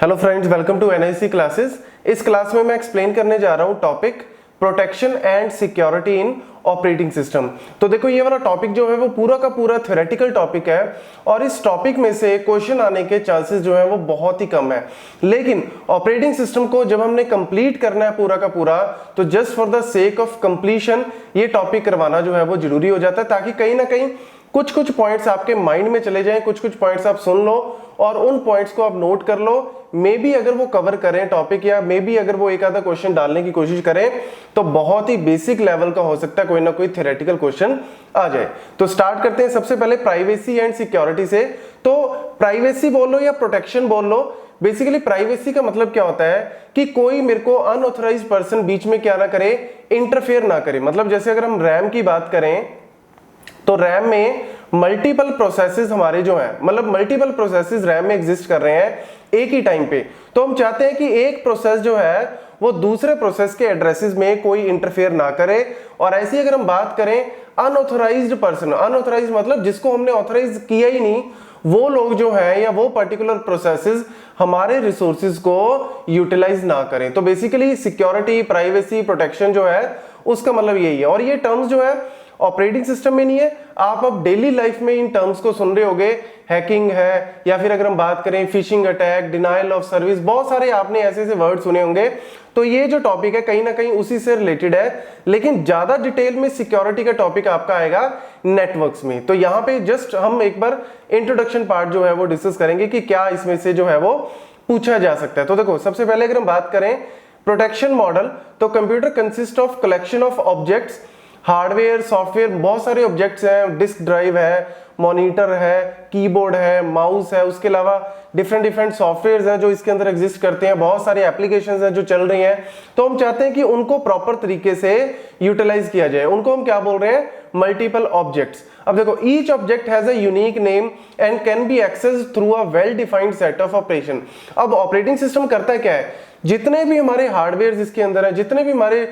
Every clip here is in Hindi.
Hello friends, welcome to NIC classes. इस क्लास में मैं एक्सप्लेन करने जा रहा हूं topic protection and security in operating system. तो देखो, ये वाला टॉपिक जो है वो पूरा का पूरा थ्योरेटिकल टॉपिक है और इस टॉपिक में से क्वेश्चन आने के चांसेस जो है वो बहुत ही कम है। लेकिन ऑपरेटिंग सिस्टम को जब हमने कंप्लीट करना है पूरा का पूरा, तो just for the sake of completion ये टॉपिक करवाना जो है वो जरूरी हो जाता है, ताकि कहीं ना कहीं कुछ कुछ पॉइंट्स आपके माइंड में चले जाएं, कुछ कुछ पॉइंट्स आप सुन लो और उन पॉइंट्स को आप नोट कर लो। मे बी अगर वो कवर करें टॉपिक, या मे बी अगर वो एक आधा क्वेश्चन डालने की कोशिश करें, तो बहुत ही बेसिक लेवल का हो सकता है कोई ना कोई थ्योरेटिकल क्वेश्चन आ जाए। तो स्टार्ट करते हैं सबसे पहले प्राइवेसी एंड सिक्योरिटी से। तो प्राइवेसी बोल लो या प्रोटेक्शन बोल लो, बेसिकली प्राइवेसी का मतलब क्या होता है कि कोई मेरे को अनऑथराइज्ड पर्सन बीच में क्या ना करे, इंटरफेयर ना करे। मतलब जैसे अगर हम रैम की बात करें तो रैम में मल्टीपल प्रोसेसेस हमारे जो हैं, मतलब मल्टीपल प्रोसेसेस रैम में एग्जिस्ट कर रहे हैं एक ही टाइम पे। तो हम चाहते हैं कि एक प्रोसेस जो है वो दूसरे प्रोसेस के एड्रेसेस में कोई इंटरफेयर ना करे। और ऐसी अगर हम बात करें अनऑथराइज्ड पर्सन, अनऑथराइज्ड मतलब जिसको हमने ऑथराइज किया ही नहीं, वो लोग जो है या वो पर्टिकुलर प्रोसेसेस हमारे रिसोर्सेज को यूटिलाइज ना करें। तो बेसिकली सिक्योरिटी, प्राइवेसी, प्रोटेक्शन जो है उसका मतलब यही है। और ये टर्म्स जो है ऑपरेटिंग सिस्टम में नहीं है, आप अब डेली लाइफ में इन टर्म्स को सुन रहे होगे। हैकिंग है, या फिर अगर हम बात करें phishing attack, denial of service, बहुत सारे आपने ऐसे ऐसे वर्ड सुने होंगे। तो ये जो टॉपिक है कहीं ना कहीं उसी से रिलेटेड है, लेकिन ज्यादा डिटेल में सिक्योरिटी का टॉपिक आपका आएगा नेटवर्क्स में। तो यहाँ पे जस्ट हम एक बार इंट्रोडक्शन पार्ट जो है वो डिस्कस करेंगे कि क्या इसमें से जो है वो पूछा जा सकता है। तो देखो, सबसे पहले अगर हम बात करें प्रोटेक्शन मॉडल, तो computer consist of collection of objects, hardware, software, बहुत सारे ऑब्जेक्ट्स हैं। डिस्क ड्राइव है, मॉनिटर है, कीबोर्ड है, माउस है, उसके अलावा डिफरेंट डिफरेंट सॉफ्टवेयर्स हैं जो इसके अंदर एग्जिस्ट करते हैं, बहुत सारे एप्लीकेशंस हैं जो चल रही हैं। तो हम चाहते हैं कि उनको प्रॉपर तरीके से यूटिलाइज किया जाए। उनको हम क्या बोल रहे हैं? Multiple objects. अब देखो, each object has a unique name and can be accessed through a well defined set of operation. अब ऑपरेटिंग सिस्टम करता है क्या है, जितने भी हमारे हार्डवेयर इसके अंदर है, जितने भी हमारे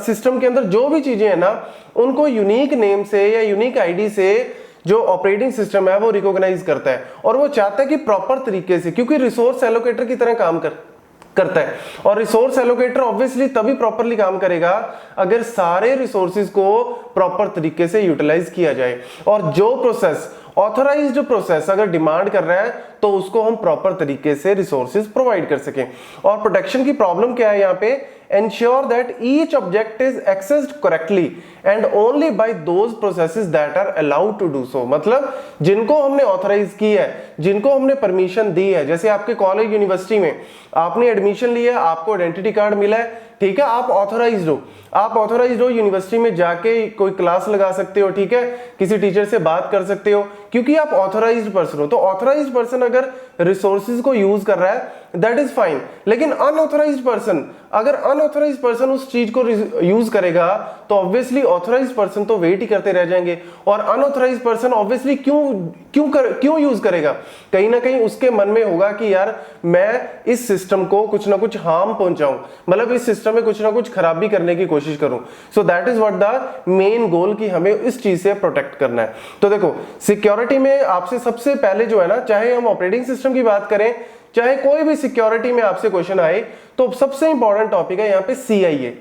सिस्टम के अंदर जो भी चीजें हैं ना, उनको यूनिक नेम से या यूनिक आईडी से जो ऑपरेटिंग सिस्टम है वो रिकॉग्नाइज करता है। और वो चाहता है कि प्रॉपर तरीके से, क्योंकि रिसोर्स एलोकेटर की तरह काम करता है। और रिसोर्स एलोकेटर ऑब्वियसली तभी प्रॉपरली काम करेगा अगर सारे रिसोर्सेज को प्रॉपर तरीके से यूटिलाइज किया जाए। और जो प्रोसेस ऑथराइज्ड प्रोसेस अगर डिमांड कर रहा है तो उसको हम प्रॉपर तरीके से रिसोर्सेज प्रोवाइड कर सकें। और प्रोटेक्शन की प्रॉब्लम क्या है यहाँ पे? Ensure that each object is accessed correctly and only by those processes that are allowed to do so. मतलब जिनको हमने ऑथराइज की है, जिनको हमने परमिशन दी है, जैसे आपके कॉलेज यूनिवर्सिटी में आपने एडमिशन लिया, आपको आइडेंटिटी कार्ड मिला है, ठीक है, आप ऑथराइज्ड हो, आप ऑथराइज्ड हो, यूनिवर्सिटी में जाके कोई क्लास लगा सकते हो, ठीक है, किसी टीचर से बात कर सकते हो, क्योंकि आप ऑथराइज्ड पर्सन हो। तो ऑथराइज्ड पर्सन अगर रिसोर्सेज को यूज कर रहा है दैट इज फाइन, लेकिन अनऑथराइज्ड पर्सन, अगर अनऑथराइज्ड पर्सन उस चीज को यूज करेगा तो ऑब्वियसली ऑथराइज्ड पर्सन तो वेट ही करते रह जाएंगे। और अनऑथराइज्ड पर्सन ऑब्वियसली क्यों यूज करेगा? कहीं ना कहीं उसके मन में होगा कि यार मैं इस सिस्टम को कुछ ना कुछ हार्म पहुंचाऊं, मतलब इस सिस्टम में कुछ ना कुछ खराबी करने की कोशिश करूं। So that is what the main goal, कि हमें इस चीज से प्रोटेक्ट करना है। तो देखो, सिक्योरिटी में आपसे सबसे पहले जो है ना, चाहे हम ऑपरेटिंग सिस्टम की बात करें, चाहे कोई भी सिक्योरिटी में आपसे क्वेश्चन आए, तो सबसे इंपॉर्टेंट टॉपिक है यहाँ पे CIA,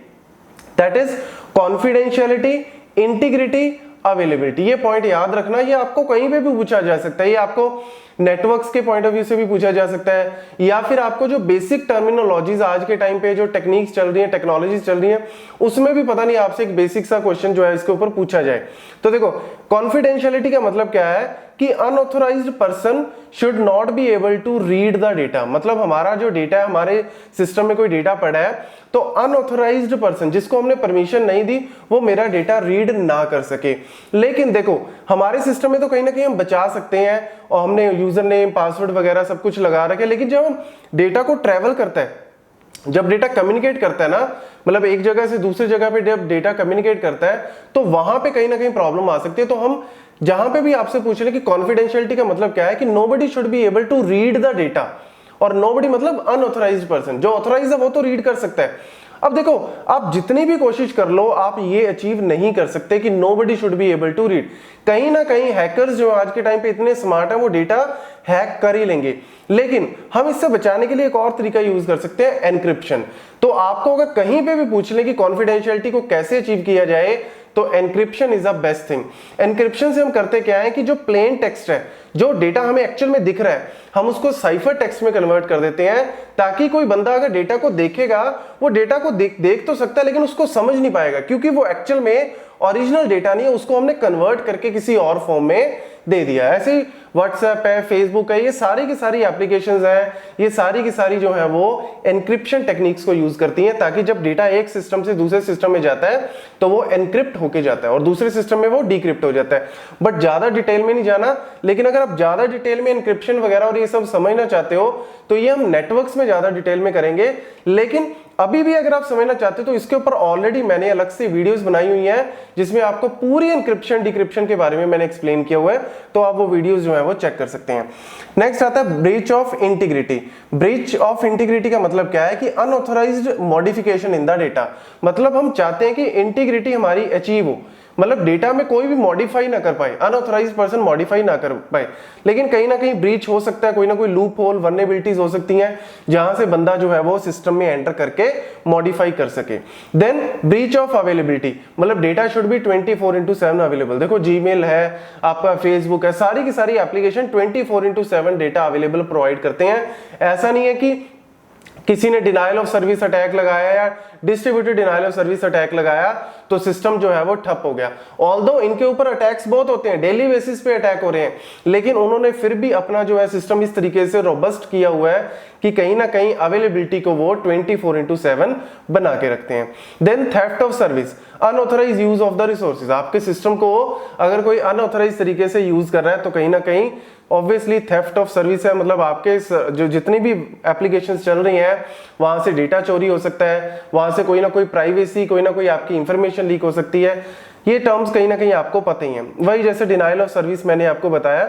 that is confidentiality, integrity, availability. ये पॉइंट याद रखना, ये आपको कहीं पे भी पूछा जा सकता है। ये आपको नेटवर्क्स के पॉइंट ऑफ व्यू से भी पूछा जा सकता है, या फिर आपको जो बेसिक टर्मिनोलॉजीज आज के टाइम पे जो टेक्निक्स चल रही है, टेक्नोलॉजीज चल रही है, उसमें भी पता नहीं आपसे एक बेसिक सा क्वेश्चन जो है इसके ऊपर पूछा जाए। तो देखो, कॉन्फिडेंशियलिटी का मतलब क्या है कि unauthorised person should not be able to read the data. मतलब हमारा जो डेटा है, हमारे सिस्टम में कोई डेटा पड़ा है, तो अनऑथराइज्ड पर्सन, जिसको हमने परमिशन नहीं दी, वो मेरा डेटा रीड ना कर सके। लेकिन देखो, हमारे सिस्टम में तो कहीं ना कहीं हम बचा सकते हैं और हमने यूजर नेम, पासवर्ड वगैरह सब कुछ लगा रखे, लेकिन जब हम डेटा को ट्रेवल करता है, जब डेटा कम्युनिकेट करता है ना, मतलब एक जगह से दूसरी जगह पे जब डेटा कम्युनिकेट करता है, तो वहां पे कहीं ना कहीं प्रॉब्लम आ सकती है। तो हम जहां पे भी आपसे पूछ रहे कि कॉन्फिडेंशियलिटी का मतलब क्या है, कि nobody should be able to read the data, और नोबडी मतलब अनऑथराइज्ड पर्सन। जो ऑथराइज्ड है वो तो रीड कर सकता है, अब देखो, आप जितनी भी कोशिश कर लो, आप ये अचीव नहीं कर सकते कि nobody should be able to read. कहीं ना कहीं हैकर्स जो आज के टाइम पे इतने स्मार्ट हैं, वो डेटा हैक कर ही लेंगे। लेकिन हम इससे बचाने के लिए एक और तरीका यूज कर सकते हैं, एनक्रिप्शन। तो आपको अगर कहीं पे भी पूछ लें कि कॉन्फिडेंशियलिटी को कैसे अचीव किया जाए, तो encryption is a best thing. Encryption से हम करते क्या है कि जो प्लेन टेक्स्ट है, जो डेटा हमें एक्चुअल में दिख रहा है, हम उसको साइफर टेक्स्ट में कन्वर्ट कर देते हैं, ताकि कोई बंदा अगर डेटा को देखेगा, वो डेटा को देख तो सकता है लेकिन उसको समझ नहीं पाएगा, क्योंकि वो एक्चुअल में ओरिजिनल डेटा नहीं है, उसको हमने कन्वर्ट करके किसी और फॉर्म में दे दिया। ऐसे ही व्हाट्सएप है, फेसबुक है, ये सारी की सारी एप्लीकेशंस हैं, ये सारी की सारी जो है वो एनक्रिप्शन टेक्निक्स को यूज करती हैं, ताकि जब डेटा एक सिस्टम से दूसरे सिस्टम में जाता है तो वो एनक्रिप्ट होके जाता है और दूसरे सिस्टम में वो डिक्रिप्ट हो जाता है। बट ज्यादा डिटेल में नहीं जाना, लेकिन अगर आप ज्यादा डिटेल में एनक्रिप्शन वगैरह और ये सब समझना चाहते हो तो ये हम नेटवर्क्स में ज्यादा डिटेल में करेंगे। लेकिन अभी भी अगर आप समझना चाहते हो तो इसके ऊपर ऑलरेडी मैंने अलग से वीडियोस बनाई हुई हैं, जिसमें आपको पूरी एनक्रिप्शन डिक्रिप्शन के बारे में मैंने एक्सप्लेन किया हुआ है, तो आप वो वीडियोस जो है वो चेक कर सकते हैं। नेक्स्ट आता है breach of integrity. Breach of integrity का मतलब क्या है कि unauthorised modification in the data. मतलब हम चाहते हैं कि इंटीग्रिटी हमारी अचीव हो, मतलब डेटा में कोई भी मॉडिफाई ना कर पाए, अनऑथराइज्ड पर्सन मॉडिफाई ना कर पाए। लेकिन कहीं ना कहीं ब्रीच हो सकता है, कोई ना कोई लूप होल, वल्नरेबिलिटीज हो सकती हैं, जहां से बंदा जो है वो सिस्टम में एंटर करके मॉडिफाई कर सके। देन ब्रीच ऑफ अवेलेबिलिटी, मतलब डेटा शुड बी 24/7 अवेलेबल। देखो जीमेल है, आपका फेसबुक है, सारी की सारी एप्लीकेशन 24/7 डेटा अवेलेबल प्रोवाइड करते हैं। ऐसा नहीं है कि किसी ने डिनायल ऑफ सर्विस अटैक लगाया या distributed denial of service attack लगाया तो सिस्टम जो है वो ठप हो गया। ऑल्दो इनके ऊपर अटैक्स बहुत होते हैं, डेली बेसिस पे अटैक हो रहे हैं, लेकिन उन्होंने फिर भी अपना जो है सिस्टम इस तरीके से रोबस्ट किया हुआ है कि कहीं ना कहीं अवेलेबिलिटी को वो 24/7 बना के रखते हैं। Then theft of service, unauthorised use of the resources. आपके सिस्टम को अगर कोई अनऑथराइज तरीके से यूज कर रहा है तो कहीं ना कहीं ऑब्वियसली थेफ्ट ऑफ सर्विस है, मतलब आपके जो जितनी भी एप्लीकेशंस चल रही हैं वहां से डेटा चोरी हो सकता है, वहां से कोई ना कोई प्राइवेसी, कोई ना कोई आपकी इंफॉर्मेशन लीक हो सकती है। ये टर्म्स कहीं ना कहीं आपको पता ही है। वही जैसे डिनायल ऑफ सर्विस मैंने आपको बताया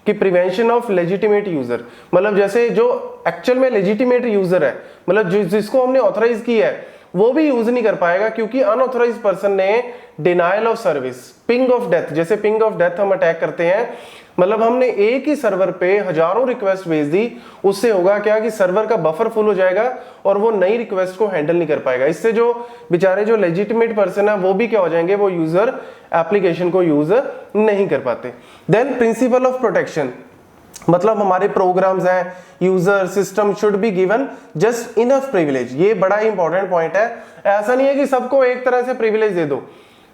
कि प्रिवेंशन ऑफ लेजिटिमेट यूजर, मतलब जैसे जो एक्चुअल में लेजिटिमेट यूजर है, मतलब जिसको हमने ऑथराइज किया है, वो भी यूज नहीं कर पाएगा, क्योंकि अनऑथराइज पर्सन ने denial of service, ping of death, जैसे पिंग ऑफ डेथ हम अटैक करते हैं, मतलब हमने एक ही सर्वर पे हजारों रिक्वेस्ट भेज दी, उससे होगा क्या कि सर्वर का बफर फुल हो जाएगा और वो नई रिक्वेस्ट को हैंडल नहीं कर पाएगा। इससे जो बेचारे जो लेजिटिमेट पर्सन है वो भी क्या हो जाएंगे, वो यूजर एप्लीकेशन को यूज नहीं कर पाते। देन प्रिंसिपल ऑफ प्रोटेक्शन, मतलब हमारे प्रोग्राम्स हैं, user system should be given just enough privilege. ये बड़ा इंपॉर्टेंट पॉइंट है। ऐसा नहीं है कि सबको एक तरह से प्रिविलेज दे दो,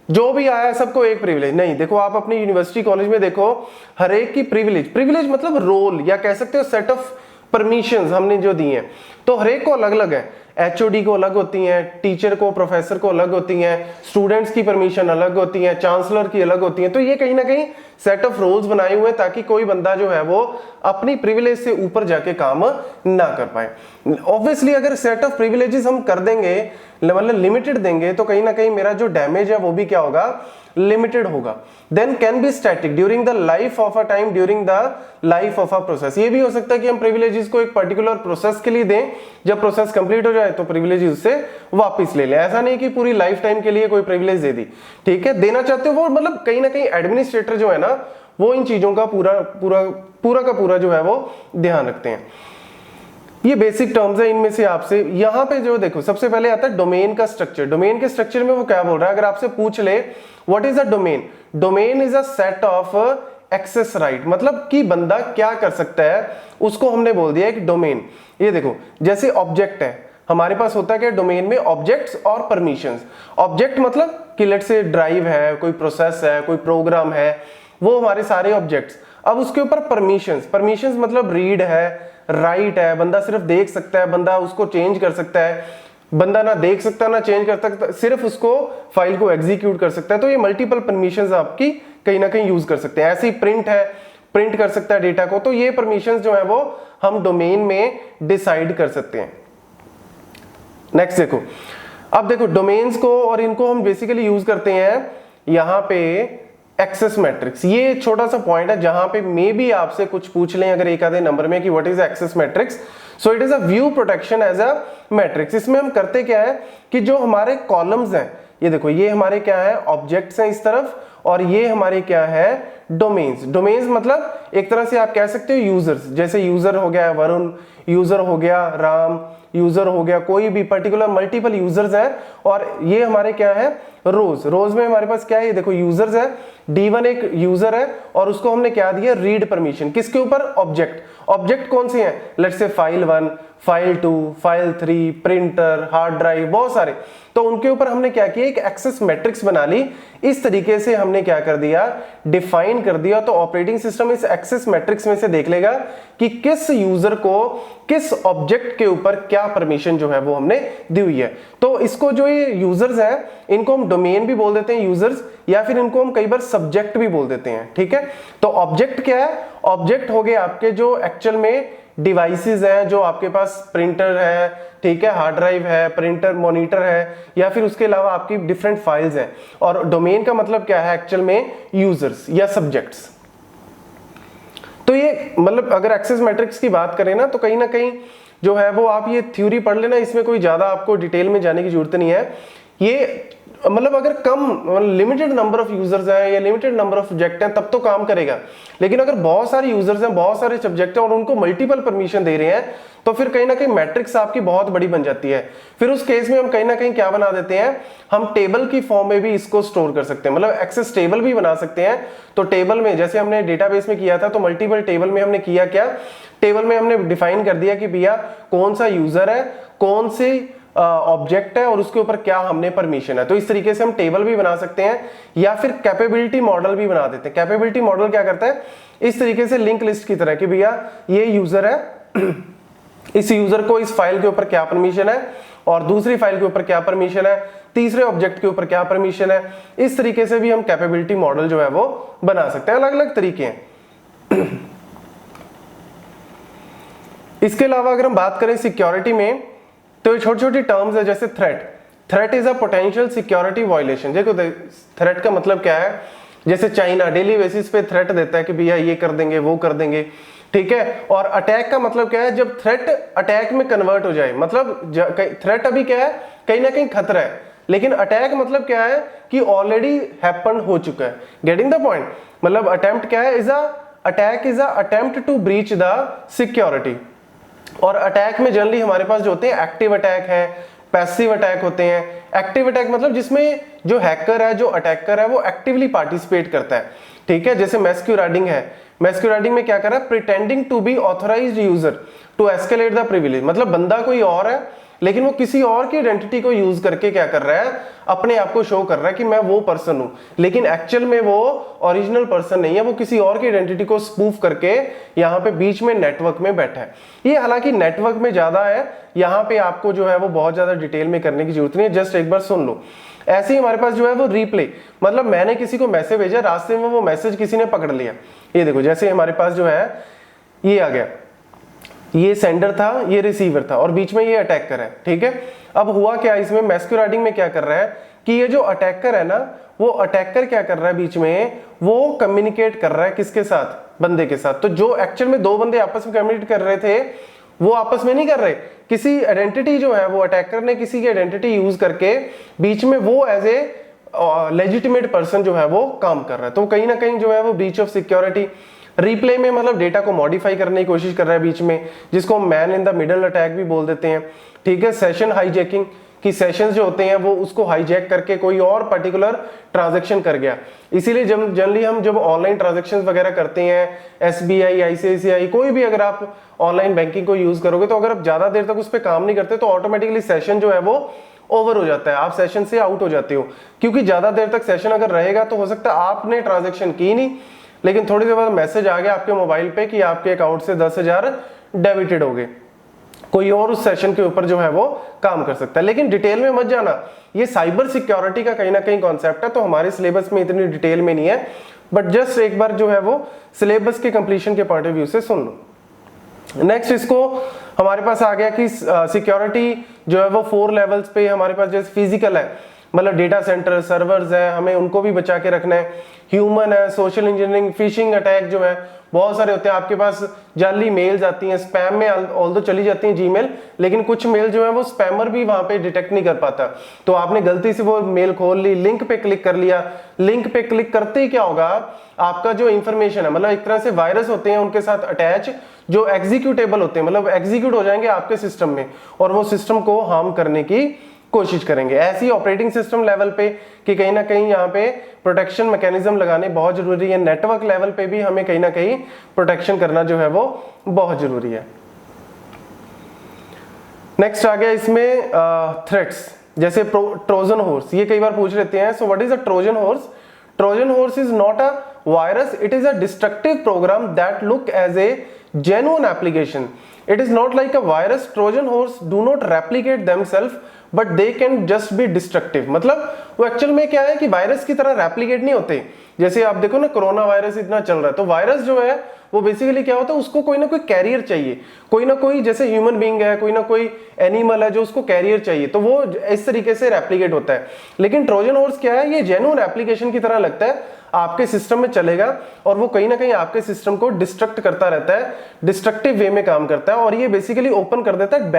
जो भी आया सबको एक प्रिविलेज नहीं। देखो आप अपनी यूनिवर्सिटी कॉलेज में देखो, हर एक की प्रिविलेज मतलब रोल या कह सकते हो सेट ऑफ परमिशंस हमने जो दी हैं, तो हर एक को अलग अलग है। एचओडी को अलग होती हैं, टीचर को, प्रोफेसर को अलग होती हैं, स्टूडेंट्स की परमिशन अलग होती है, चांसलर की अलग होती है। तो ये कहीं ना कहीं सेट ऑफ रूल्स बनाए हुए हैं ताकि कोई बंदा जो है वो अपनी प्रिविलेज से ऊपर जाके काम ना कर पाए। ऑब्वियसली अगर सेट ऑफ प्रिविलेजेस हम कर देंगे, मतलब लिमिटेड देंगे, तो कहीं ना कहीं मेरा जो डैमेज है वो भी क्या होगा, लिमिटेड होगा। Then can be static during the life of a time, during the life of a process. ये भी हो सकता है कि हम प्रिविलेजेस को एक पर्टिकुलर प्रोसेस के लिए दें, जब प्रोसेस कंप्लीट हो जाए तो प्रिविलेजेस उससे वापस ले लें। ऐसा नहीं कि पूरी लाइफ टाइम के लिए कोई प्रिविलेज दे दी, ठीक है, देना चाहते हो वो, मतलब कहीं ना कहीं एडमिनिस्ट्रेटर जो है ना वो इन चीजों का पूरा जो है वो ध्यान रखते हैं। ये बेसिक टर्म्स है, इनमें से आपसे यहाँ पे जो देखो सबसे पहले आता है डोमेन का स्ट्रक्चर। डोमेन के स्ट्रक्चर में वो क्या बोल रहा है, अगर आपसे पूछ ले what is a domain, domain is a set of access right, मतलब कि बंदा क्या कर सकता है उसको हमने बोल दिया एक डोमेन। ये देखो जैसे ऑब्जेक्ट है, हमारे पास होता है क्या डोमेन में, ऑब्जेक्ट्स और परमिशंस। ऑब्जेक्ट मतलब कि लेट्स से ड्राइव है, कोई प्रोसेस है, कोई प्रोग्राम है, वो हमारे सारे ऑब्जेक्ट्स। अब उसके ऊपर परमिशंस मतलब रीड है, राइट है, बंदा सिर्फ देख सकता है, बंदा उसको चेंज कर सकता है, बंदा ना देख सकता ना चेंज कर सकता, सिर्फ उसको फाइल को एग्जीक्यूट कर सकता है। तो ये मल्टीपल परमिशंस आपकी कहीं ना कहीं यूज कर सकते हैं। ऐसे ही प्रिंट है, प्रिंट कर सकता है डेटा को, तो ये परमिशंस जो है वो हम डोमेन में डिसाइड कर सकते हैं। नेक्स्ट देखो, अब देखो डोमेन्स को और इनको हम बेसिकली यूज करते हैं यहाँ पे एक्सेस मैट्रिक्स। ये छोटा सा पॉइंट है जहां पे मे भी आपसे कुछ पूछ लें अगर एक आधे नंबर में कि what is access matrix, so it is a view protection as a matrix. इसमें हम करते क्या है कि जो हमारे कॉलम्स हैं, ये देखो ये हमारे क्या है ऑब्जेक्ट्स हैं इस तरफ, और ये हमारे क्या है डोमेन्स। डोमेन्स मतलब एक तरह से आप कह सकते हो यूजर्स, जैसे यूजर हो गया वरुण, यूजर हो गया राम, यूजर हो गया कोई भी पर्टिकुलर मल्टीपल यूजर्स हैं। और ये हमारे क्या है रोज। रोज में हमारे पास क्या है, ये देखो यूजर्स है, D1 एक यूजर है और उसको हमने क्या दिया रीड परमिशन, किसके ऊपर ऑब्जेक्ट। ऑब्जेक्ट कौन से हैं, let's say file 1, file 2, file 3, printer, hard drive, बहुत सारे। तो उनके ऊपर हमने क्या किया एक एक्सेस मैट्रिक्स बना ली। इस तरीके से हमने क्या कर दिया डिफाइन कर दिया। तो ऑपरेटिंग सिस्टम इस एक्सेस मैट्रिक्स में से देख लेगा कि किस यूजर को किस ऑब्जेक्ट के ऊपर क्या परमिशन जो है वो हमने दी हुई है। तो इसको जो ये यूजर्स हैं इनको हम डोमेन भी बोल देते हैं यूजर्स, या फिर इनको हम कई बार सब्जेक्ट भी बोल देते हैं, ठीक है। तो ऑब्जेक्ट क्या है, ऑब्जेक्ट हो गए आपके जो एक्चुअल में डिवाइसेस हैं, जो आपके पास प्रिंटर है, ठीक है, हार्ड ड्राइव है, प्रिंटर मॉनिटर है, या फिर उसके अलावा आपकी डिफरेंट फाइल्स हैं। और डोमेन का मतलब क्या है एक्चुअल में यूजर्स या सब्जेक्ट्स। तो ये मतलब अगर एक्सेस मैट्रिक्स की बात करें ना तो कहीं ना कहीं जो है वो आप ये थ्योरी पढ़ लेना, इसमें कोई ज्यादा आपको डिटेल में जाने की जरूरत नहीं है। ये मतलब अगर कम लिमिटेड नंबर ऑफ यूजर्स हैं या लिमिटेड नंबर ऑफ सब्जेक्ट हैं तब तो काम करेगा, लेकिन अगर बहुत सारे यूजर्स हैं, बहुत सारे सब्जेक्ट हैं और उनको मल्टीपल परमिशन दे रहे हैं तो फिर कहीं ना कहीं मैट्रिक्स आपकी बहुत बड़ी बन जाती है। फिर उस केस में हम कहीं ना कहीं क्या बना देते हैं, हम टेबल की फॉर्म में भी इसको स्टोर कर सकते हैं, मतलब एक्सेस टेबल भी बना सकते हैं। तो टेबल में जैसे हमने डेटाबेस में किया था तो मल्टीपल टेबल में हमने किया क्या, टेबल में हमने डिफाइन कर दिया कि भैया कौन सा यूजर है, कौन सी ऑब्जेक्ट है और उसके ऊपर क्या हमने परमिशन है। तो इस तरीके से हम टेबल भी बना सकते हैं या फिर कैपेबिलिटी मॉडल भी बना देते हैं। कैपेबिलिटी मॉडल क्या करता है, इस तरीके से लिंक लिस्ट की तरह कि भैया ये यूजर है, इस यूजर को इस फाइल के ऊपर क्या परमिशन है और दूसरी फाइल के ऊपर क्या परमिशन है, तीसरे ऑब्जेक्ट के ऊपर क्या परमिशन है। इस तरीके से भी हम कैपेबिलिटी मॉडल जो है वो बना सकते हैं, अलग अलग तरीके हैं। इसके अलावा अगर हम बात करें सिक्योरिटी में तो छोटी छोटी टर्म्स है, जैसे threat. Threat is a potential security violation. देखो थ्रेट का मतलब क्या है, जैसे चाइना डेली बेसिस पे थ्रेट देता है कि भैया ये कर देंगे वो कर देंगे, ठीक है। और अटैक का मतलब क्या है, जब थ्रेट अटैक में कन्वर्ट हो जाए, मतलब थ्रेट अभी क्या है कहीं ना कहीं खतरा है, लेकिन अटैक मतलब क्या है कि ऑलरेडी हैपन हो चुका है। गेटिंग द पॉइंट, मतलब अटेम्प्ट क्या है, attack is a attempt to breach the security. और अटैक में जनरली हमारे पास जो होते हैं एक्टिव अटैक है, पैसिव अटैक होते हैं। एक्टिव अटैक मतलब जिसमें जो हैकर है, जो अटैकर है, वो एक्टिवली पार्टिसिपेट करता है, ठीक है। जैसे मैस्क्यूराडिंग है, मैस्क्यूराडिंग में क्या कर रहा है, pretending to be authorised user to escalate the privilege. मतलब बंदा कोई और है लेकिन वो किसी और की आइडेंटिटी को यूज करके क्या कर रहा है, अपने आप को शो कर रहा है कि मैं वो पर्सन हूं, लेकिन एक्चुअल में वो ओरिजिनल पर्सन नहीं है, वो किसी और की आइडेंटिटी को स्पूफ करके यहाँ पे बीच में नेटवर्क में बैठा है। ये हालांकि नेटवर्क में ज्यादा है, यहाँ पे आपको जो है वो बहुत ज्यादा डिटेल में करने की जरूरत नहीं है, जस्ट एक बार सुन लो। ऐसे ही हमारे पास जो है वो रीप्ले, मतलब मैंने किसी को मैसेज भेजा, रास्ते में वो मैसेज किसी ने पकड़ लिया। ये देखो जैसे हमारे पास जो है ये आ गया, ये सेंडर था, ये रिसीवर था और बीच में ये अटैकर है, ठीक है। अब हुआ क्या, इसमें मैस्क्यूराडिंग में क्या कर रहा है कि ये जो अटैकर है ना, वो अटैकर क्या कर रहा है, बीच में वो कम्युनिकेट कर रहा है किसके साथ, बंदे के साथ। तो जो एक्चुअल में दो बंदे आपस में कम्युनिकेट कर रहे थे वो आपस में नहीं कर रहे, किसी आइडेंटिटी जो है वो अटैकर ने किसी की आइडेंटिटी यूज करके बीच में वो एज ए लेजिटिमेट पर्सन जो है वो काम कर रहा है। तो कहीं ना कहीं जो है वो ब्रीच ऑफ सिक्योरिटी। रीप्ले में मतलब डेटा को मॉडिफाई करने की कोशिश कर रहा है बीच में, जिसको man in the middle attack भी बोल देते हैं, ठीक है। सेशन हाईजैकिंग की सेशंस जो होते हैं वो उसको हाईजैक करके कोई और पर्टिकुलर ट्रांजैक्शन कर गया। इसीलिए जब जनरली हम जब ऑनलाइन ट्रांजैक्शंस वगैरह करते हैं, SBI, ICICI, कोई भी अगर आप ऑनलाइन बैंकिंग को यूज करोगे तो अगर आप ज्यादा देर तक उस पर काम नहीं करते तो ऑटोमेटिकली सेशन जो है वो ओवर हो जाता है, आप सेशन से आउट हो जाते हो। क्योंकि ज्यादा देर तक सेशन अगर रहेगा तो हो सकता है आपने ट्रांजेक्शन की नहीं, लेकिन थोड़ी देर बाद मैसेज आ गया आपके मोबाइल पे कि आपके अकाउंट से 10,000 डेबिटेड हो गए, कोई और उस सेशन के ऊपर जो है वो काम कर सकता है। लेकिन डिटेल में मत जाना, ये साइबर सिक्योरिटी का कहीं ना कहीं कॉन्सेप्ट है, तो हमारे सिलेबस में इतनी डिटेल में नहीं है, बट जस्ट एक बार जो है वो सिलेबस के कंप्लीशन के पॉइंट ऑफ व्यू से सुन लो। नेक्स्ट इसको हमारे पास आ गया कि सिक्योरिटी जो है वो 4 लेवल्स पे हमारे पास, जैसे फिजिकल है, मतलब डेटा सेंटर, सर्वर्स है, हमें उनको भी बचा के रखना है। ह्यूमन है, सोशल इंजीनियरिंग, फिशिंग अटैक जो है बहुत सारे होते हैं। आपके पास जाली मेल्स आती हैं, स्पैम में ऑल्दो चली जाती हैं जीमेल, लेकिन कुछ मेल जो है वो स्पैमर भी वहां पे डिटेक्ट नहीं कर पाता। तो आपने गलती से वो मेल खोल ली, लिंक पे क्लिक कर लिया, लिंक पे क्लिक करते ही क्या होगा, आपका जो इंफॉर्मेशन है, मतलब एक तरह से वायरस होते हैं उनके साथ अटैच, जो एग्जीक्यूटेबल होते हैं, मतलब एग्जीक्यूट हो जाएंगे आपके सिस्टम में और वो सिस्टम को हार्म करने की कोशिश करेंगे। ऐसी ऑपरेटिंग सिस्टम लेवल पे कि कहीं ना कहीं यहाँ पे प्रोटेक्शन मैकेनिज्म लगाने बहुत जरूरी है। नेटवर्क लेवल पे भी हमें कहीं ना कहीं प्रोटेक्शन करना जो है वो बहुत जरूरी है। नेक्स्ट आ गया इसमें थ्रेट्स, जैसे ट्रोजन हॉर्स, ये कई बार पूछ लेते हैं। So what is a Trojan horse? Trojan horse is not a virus, it is a destructive program that look as a genuine application. It is not like a virus. Trojan horse do not replicate themselves, but they can just be destructive. मतलब वो एक्चुअल में क्या है कि वायरस की तरह रेप्लिकेट नहीं होते। जैसे आप देखो ना, कोरोना वायरस इतना चल रहा है, तो वायरस जो है वो बेसिकली क्या होता है, उसको कोई ना कोई कैरियर चाहिए, कोई ना कोई, जैसे ह्यूमन बीइंग है, कोई ना कोई एनिमल है जो उसको कैरियर चाहिए, तो वो इस तरीके से रेप्लिकेट होता है। लेकिन ट्रोजन हॉर्स क्या है, ये जेन्युइन एप्लीकेशन की तरह लगता है, आपके सिस्टम में चलेगा और वो कहीं ना कहीं आपके सिस्टम को डिस्ट्रक्ट करता रहता है, डिस्ट्रक्टिव वे में काम करता है। और ये बेसिकली ओपन कर देता है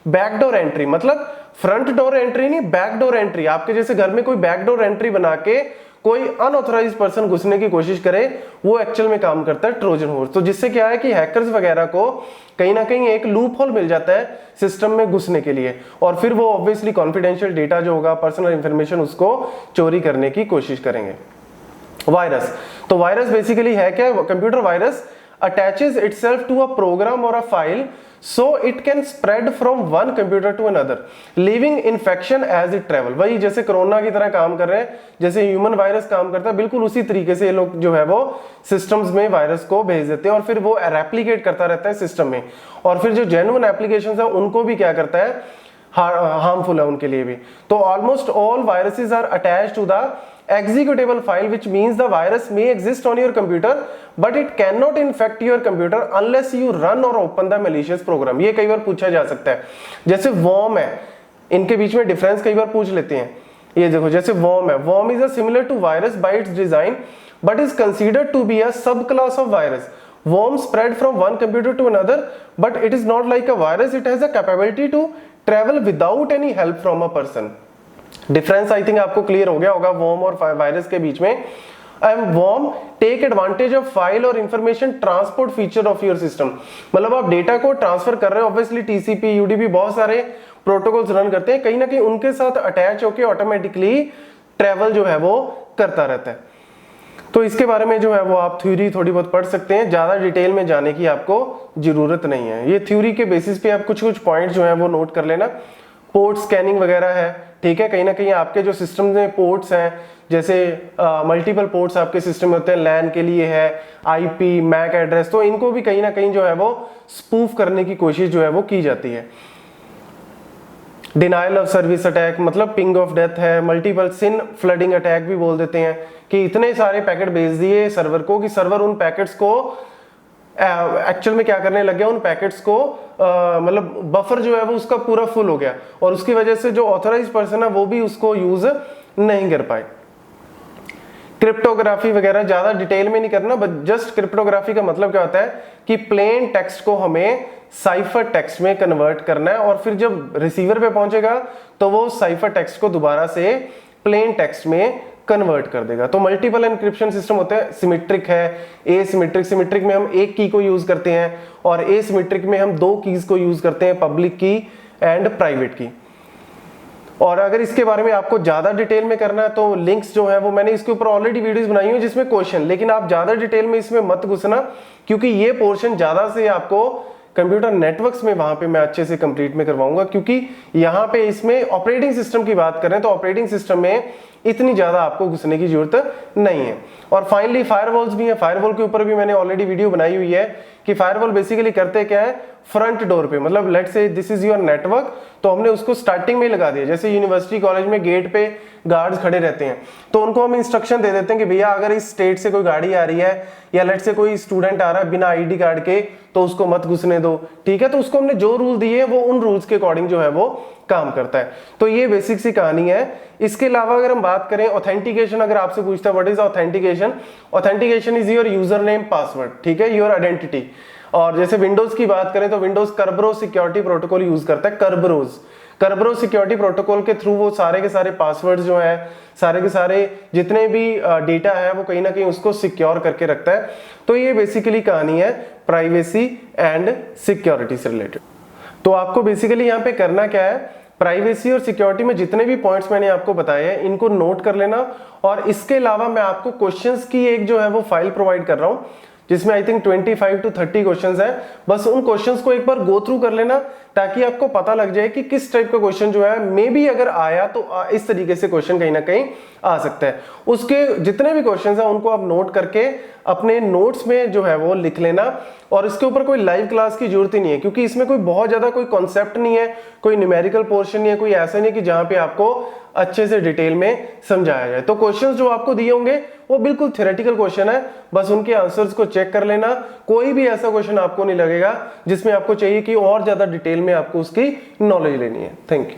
बैकडोर एंट्री, मतलब फ्रंट डोर एंट्री नहीं, बैकडोर एंट्री। आपके जैसे घर में कोई बैकडोर एंट्री बना के कोई अनऑथराइज्ड पर्सन घुसने की कोशिश करे, वो एक्चुअल में काम करता है ट्रोजन हॉर्स। तो जिससे क्या है कि हैकर्स वगैरह को कहीं ना कहीं एक लूप होल मिल जाता है सिस्टम में घुसने के लिए, और फिर वो ऑब्वियसली कॉन्फिडेंशियल डेटा जो होगा, पर्सनल इंफॉर्मेशन, उसको चोरी करने की कोशिश करेंगे। वायरस, तो वायरस बेसिकली है क्या? Computer virus attaches itself to a program or a file so it can spread from one computer to another, leaving infection as it travel। वही जैसे कोरोना की तरह काम कर रहे हैं, जैसे ह्यूमन वायरस काम करता है, बिल्कुल उसी तरीके से ये लोग जो है वो सिस्टम्स में वायरस को भेज देते हैं और फिर वो रेप्लिकेट करता रहता है सिस्टम में, और फिर जो जेन्युइन एप्लीकेशंस है उनको भी क्या करता है, हार्मफुल है उनके लिए भी। तो almost all viruses are attached to the executable file, which means the virus may exist on your computer but it cannot infect your computer unless you run or open the malicious program। ये कई बार पूछा जा सकता है। जैसे worm है, इनके बीच में डिफरेंस कई बार पूछ लेते हैं। ये देखो, जैसे worm है, worm is a similar to virus by its design but is considered to be a subclass of virus। worm spread from one computer to another but it is not like a virus, it has a capability to travel without any help from a person। Difference I think आपको क्लियर हो गया होगा वॉर्म और वायरस के बीच में। Worm take advantage of file और information transport feature of your system, मतलब आप डेटा को ट्रांसफर कर रहे हो, ऑब्वियसली टीसीपी, यूडीपी, बहुत सारे प्रोटोकॉल्स रन करते हैं, कहीं ना कहीं उनके साथ अटैच होकर ऑटोमेटिकली ट्रेवल जो है वो करता रहता है। तो इसके बारे में जो है वो आप थ्योरी थोड़ी बहुत पढ़ सकते हैं, ज्यादा डिटेल में जाने की आपको जरूरत नहीं है। ये थ्योरी के बेसिस पे आप कुछ पॉइंट जो है वो नोट कर लेना। पोर्ट स्कैनिंग वगैरह है, ठीक है, कहीं ना कहीं आपके जो सिस्टम में पोर्ट्स हैं, जैसे मल्टीपल पोर्ट्स आपके सिस्टम में होते हैं, लैन के लिए है, आईपी, मैक एड्रेस, तो इनको भी कहीं ना कहीं जो है वो स्पूफ करने की कोशिश जो है वो की जाती है। डिनाइल ऑफ सर्विस अटैक, मतलब पिंग ऑफ डेथ है, मल्टीपल सिन फ्लडिंग अटैक भी बोल देते हैं कि इतने सारे पैकेट भेज दिए सर्वर को कि सर्वर उन पैकेट्स को एक्चुअल में क्या करने लग गया, उन पैकेट्स को मतलब बफर जो है वो उसका पूरा फुल हो गया और उसकी वजह से जो ऑथराइज्ड पर्सन है वो भी उसको यूज नहीं कर पाए। क्रिप्टोग्राफी वगैरह ज्यादा डिटेल में नहीं करना, बट जस्ट क्रिप्टोग्राफी का मतलब क्या होता है कि प्लेन टेक्स्ट को हमें साइफर टेक्स्ट में कन्वर्ट करना है और फिर जब रिसीवर पे पहुंचेगा तो वो साइफर टेक्स्ट को दोबारा से प्लेन टेक्स्ट में कन्वर्ट कर देगा। तो मल्टीपल एन्क्रिप्शन सिस्टम होते हैं, सिमेट्रिक है, एसिमेट्रिक। सिमेट्रिक में हम एक की को यूज करते हैं और एसिमेट्रिक में हम दो कीज को यूज करते हैं, पब्लिक की एंड प्राइवेट की। और अगर इसके बारे में आपको ज्यादा डिटेल में करना है तो लिंक्स जो है वो मैंने इसके ऊपर ऑलरेडी वीडियोस बनाई हुई जिसमें क्वेश्चन, लेकिन आप ज्यादा डिटेल में इसमें मत घुसना क्योंकि ये पोर्शन ज्यादा से आपको कंप्यूटर नेटवर्क्स में वहां पे मैं अच्छे से कंप्लीट में करवाऊंगा, क्योंकि यहाँ पे इसमें ऑपरेटिंग सिस्टम की बात करें तो ऑपरेटिंग सिस्टम में इतनी ज्यादा आपको घुसने की जरूरत नहीं है। और फाइनली फायरवॉल्स भी है, फायरवॉल के ऊपर भी मैंने ऑलरेडी वीडियो बनाई हुई है कि फायरवॉल बेसिकली करते क्या है, फ्रंट डोर पे, मतलब let's say this is your network, तो हमने उसको स्टार्टिंग में लगा दिया। जैसे यूनिवर्सिटी कॉलेज में गेट पे गार्ड्स खड़े रहते हैं, तो उनको हम इंस्ट्रक्शन दे देते हैं कि भैया अगर इस स्टेट से कोई गाड़ी आ रही है या लेट्स से कोई स्टूडेंट आ रहा है बिना आईडी कार्ड के, तो उसको मत घुसने दो, ठीक है। तो उसको हमने जो रूल दिए वो उन रूल्स के अकॉर्डिंग जो है वो काम करता है। तो ये बेसिक सी कहानी है। इसके अलावा अगर हम बात करें ऑथेंटिकेशन, अगर आपसे पूछता है what is authentication, authentication is your user name password, ठीक है, योर आइडेंटिटी। और जैसे विंडोज की बात करें तो विंडोज कर्बरोस सिक्योरिटी प्रोटोकॉल यूज करता है, कर्बरोस सिक्योरिटी प्रोटोकॉल के थ्रू वो सारे के सारे पासवर्ड जो है, सारे के सारे जितने भी डेटा है वो कहीं ना कहीं उसको सिक्योर करके रखता है। तो ये बेसिकली कहानी है प्राइवेसी एंड सिक्योरिटी से रिलेटेड। तो आपको बेसिकली यहाँ पे करना क्या है, प्राइवेसी और सिक्योरिटी में जितने भी पॉइंट्स मैंने आपको बताए हैं इनको नोट कर लेना। और इसके अलावा मैं आपको क्वेश्चंस की एक जो है वो फाइल प्रोवाइड कर रहा हूँ जिसमें आई थिंक 25 to 30 क्वेश्चंस हैं। बस उन क्वेश्चंस को एक बार गो थ्रू कर लेना ताकि आपको पता लग जाए कि किस टाइप का क्वेश्चन जो है मे बी अगर आया तो इस तरीके से क्वेश्चन कहीं ना कहीं आ सकता है। उसके जितने भी क्वेश्चंस हैं उनको आप नोट करके अपने नोट्स में जो है वो लिख लेना। और इसके ऊपर कोई लाइव क्लास की जरूरत ही नहीं है क्योंकि इसमें कोई बहुत ज्यादा कोई कॉन्सेप्ट नहीं है, कोई न्यूमेरिकल पोर्शन नहीं है, कोई ऐसा नहीं कि जहां पे आपको अच्छे से डिटेल में समझाया जाए। तो क्वेश्चंस जो आपको दिए होंगे वो बिल्कुल थ्योरेटिकल क्वेश्चन है, बस उनके आंसर्स को चेक कर लेना। कोई भी ऐसा क्वेश्चन आपको नहीं लगेगा जिसमें आपको चाहिए कि और ज्यादा डिटेल में आपको उसकी नॉलेज लेनी है। Thank you.